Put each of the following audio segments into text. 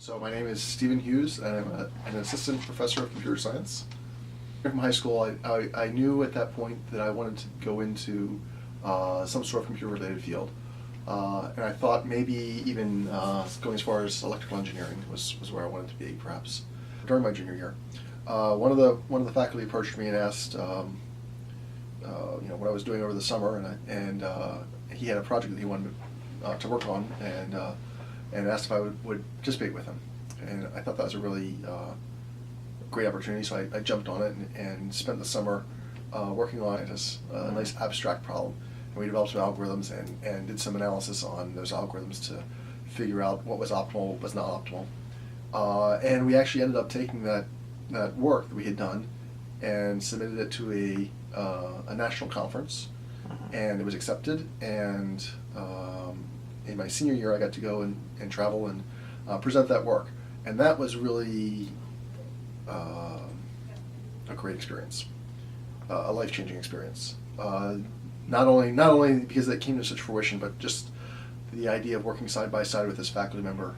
So my name is Stephen Hughes, and I'm an assistant professor of computer science. From high school, I knew at that point that I wanted to go into some sort of computer-related field. And I thought maybe even going as far as electrical engineering was where I wanted to be, perhaps. During my junior year, one of the faculty approached me and asked, what I was doing over the summer, and he had a project that he wanted to work on, and asked if I would participate with him. And I thought that was a really great opportunity, so I jumped on it and spent the summer working on it as a nice abstract problem. And we developed some algorithms and did some analysis on those algorithms to figure out what was optimal, what was not optimal. And we actually ended up taking that work that we had done and submitted it to a national conference, and it was accepted. And in my senior year, I got to go and travel and present that work, and that was really a great experience, a life-changing experience. Not only because it came to such fruition, but just the idea of working side by side with this faculty member.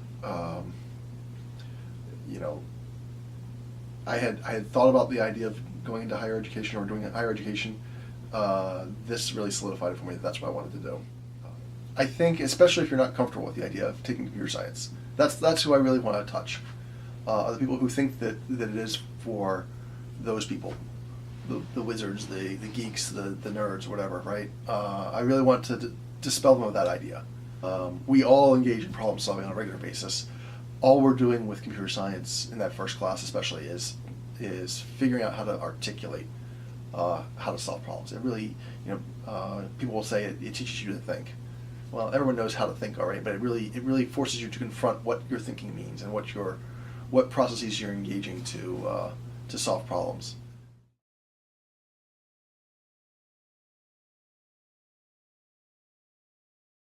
I had thought about the idea of going into higher education or doing higher education. This really solidified it for me that that's what I wanted to do. I think, especially if you're not comfortable with the idea of taking computer science, that's who I really want to touch. Are the people who think that it is for those people, the wizards, the geeks, the nerds, whatever, right? I really want to dispel them of that idea. We all engage in problem solving on a regular basis. All we're doing with computer science in that first class especially is figuring out how to articulate how to solve problems. It really, people will say it teaches you to think. Well, everyone knows how to think already, but it really forces you to confront what your thinking means and what processes you're engaging to solve problems.